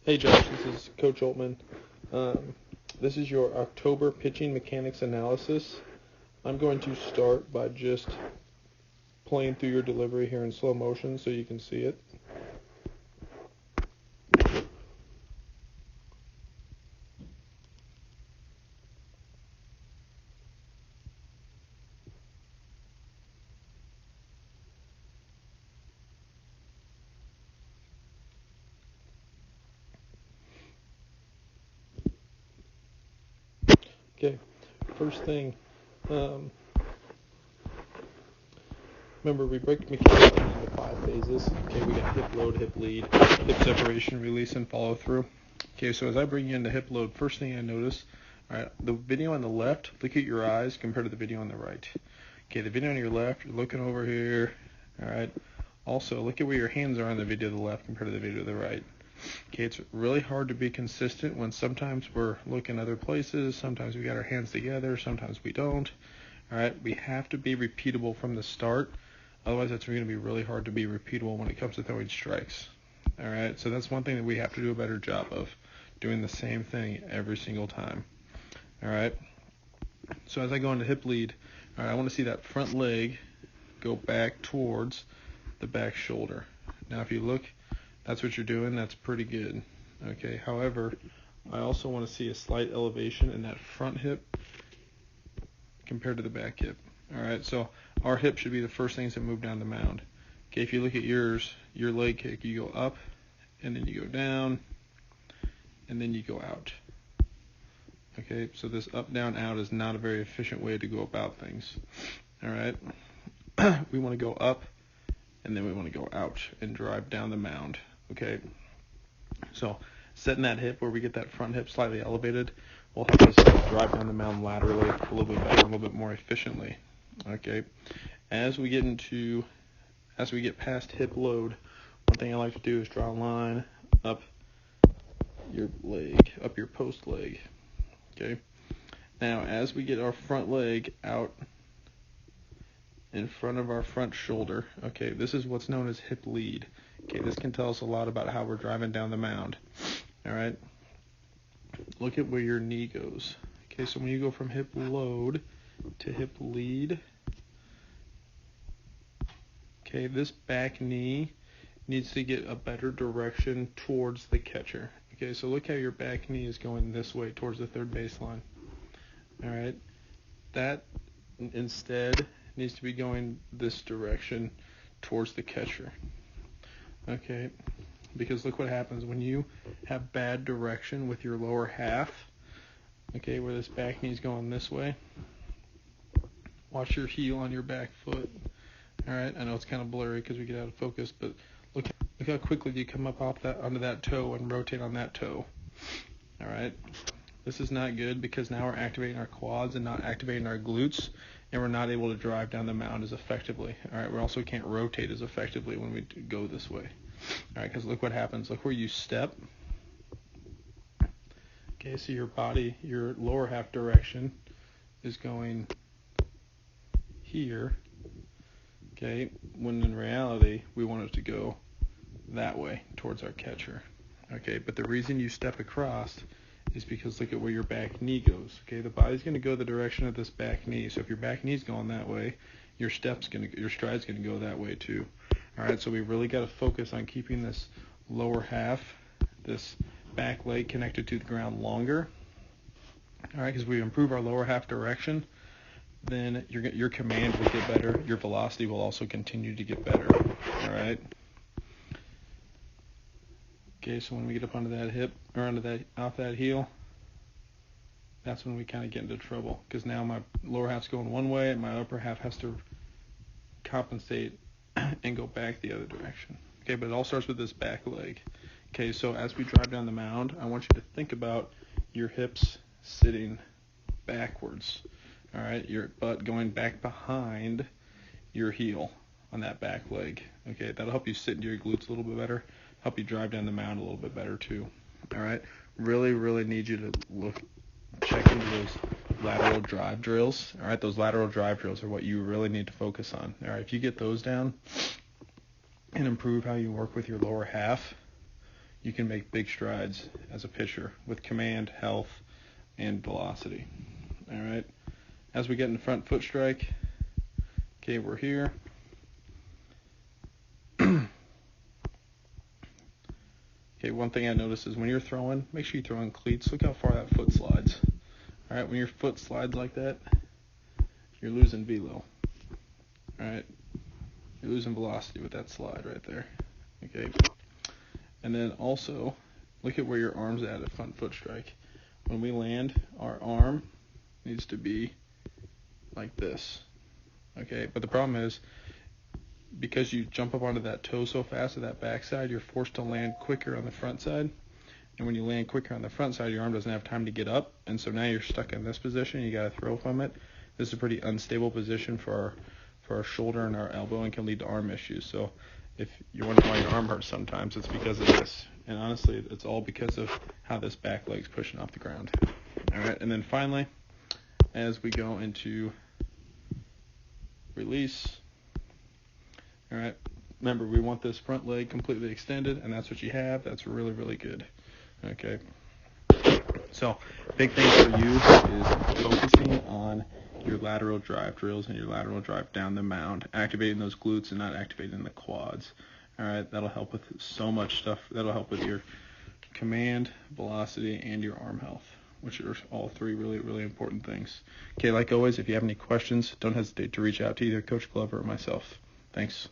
Hey Josh, this is Coach Altman. This is your October pitching mechanics analysis. I'm going to start by just playing through your delivery here in slow motion so you can see it. Okay, first thing, remember we break mechanics into 5 phases. Okay, we got hip load, hip lead, hip separation, release, and follow through. Okay, so as I bring you into hip load, first thing I notice, alright, the video on the left, look at your eyes compared to the video on the right. Okay, the video on your left, you're looking over here, alright. Also, look at where your hands are on the video to the left compared to the video to the right. Okay, it's really hard to be consistent when sometimes we're looking other places, sometimes we got our hands together, sometimes we don't. Alright, we have to be repeatable from the start, otherwise it's going to be really hard to be repeatable when it comes to throwing strikes. Alright, so that's one thing that we have to do a better job of, doing the same thing every single time. Alright, so as I go into hip lead, alright, I want to see that front leg go back towards the back shoulder. Now if you look, that's what you're doing, that's pretty good. Okay, however, I also want to see a slight elevation in that front hip compared to the back hip. Alright, so our hip should be the first things that move down the mound. Okay, if you look at yours, your leg kick, you go up, and then you go down, and then you go out. Okay, so this up, down, out is not a very efficient way to go about things. Alright, we want to go up, and then we want to go out and drive down the mound. Okay, so setting that hip where we get that front hip slightly elevated will help us drive down the mound laterally a little bit better, a little bit more efficiently. Okay, as we get past hip load, one thing I like to do is draw a line up your leg, up your post leg. Okay, now as we get our front leg out in front of our front shoulder, okay, this is what's known as hip lead. Okay, this can tell us a lot about how we're driving down the mound. Alright, look at where your knee goes. Okay, so when you go from hip load to hip lead, okay, this back knee needs to get a better direction towards the catcher. Okay, so look how your back knee is going this way towards the third baseline. Alright, that instead needs to be going this direction towards the catcher. Okay, because look what happens when you have bad direction with your lower half. Okay, where this back knee is going this way. Watch your heel on your back foot. Alright, I know it's kind of blurry because we get out of focus, but look how quickly you come up off that onto that toe and rotate on that toe. Alright, this is not good because now we're activating our quads and not activating our glutes, and we're not able to drive down the mound as effectively. Alright, we also can't rotate as effectively when we go this way. Alright, because look what happens. Look where you step. Okay, so your body, your lower half direction is going here. Okay, when in reality, we want it to go that way towards our catcher. Okay, but the reason you step across is because look at where your back knee goes. Okay, the body's going to go the direction of this back knee. So if your back knee's going that way, your stride's going to go that way too. All right, so we really got to focus on keeping this lower half, this back leg connected to the ground longer. All right, because we improve our lower half direction, then your command will get better. Your velocity will also continue to get better. All right. Okay, so when we get up onto that hip, or off that heel, that's when we kind of get into trouble, because now my lower half's going one way and my upper half has to compensate and go back the other direction. Okay, but it all starts with this back leg. Okay, so as we drive down the mound, I want you to think about your hips sitting backwards. All right, your butt going back behind your heel on that back leg. Okay, that'll help you sit into your glutes a little bit better, help you drive down the mound a little bit better too. All right, really need you to check into those lateral drive drills. All right, those lateral drive drills are what you really need to focus on. All right, if you get those down and improve how you work with your lower half, you can make big strides as a pitcher with command, health, and velocity. All right. As we get in front foot strike, okay, we're here. Okay, one thing I noticed is when you're throwing, make sure you throw in cleats. Look how far that foot slides. All right, when your foot slides like that, you're losing velo. All right, you're losing velocity with that slide right there. Okay, and then also look at where your arm's at front foot strike. When we land, our arm needs to be like this. Okay, but the problem is, because you jump up onto that toe so fast at that backside, you're forced to land quicker on the front side. And when you land quicker on the front side, your arm doesn't have time to get up. And so now you're stuck in this position. You got to throw from it. This is a pretty unstable position for our shoulder and our elbow and can lead to arm issues. So if you're wondering why your arm hurts sometimes, it's because of this. And honestly, it's all because of how this back leg's pushing off the ground. All right, and then finally, as we go into release, all right, remember, we want this front leg completely extended, and that's what you have. That's really, really good. Okay. So, big thing for you is focusing on your lateral drive drills and your lateral drive down the mound, activating those glutes and not activating the quads. All right, that'll help with so much stuff. That'll help with your command, velocity, and your arm health, which are all three really, really important things. Okay, like always, if you have any questions, don't hesitate to reach out to either Coach Glover or myself. Thanks.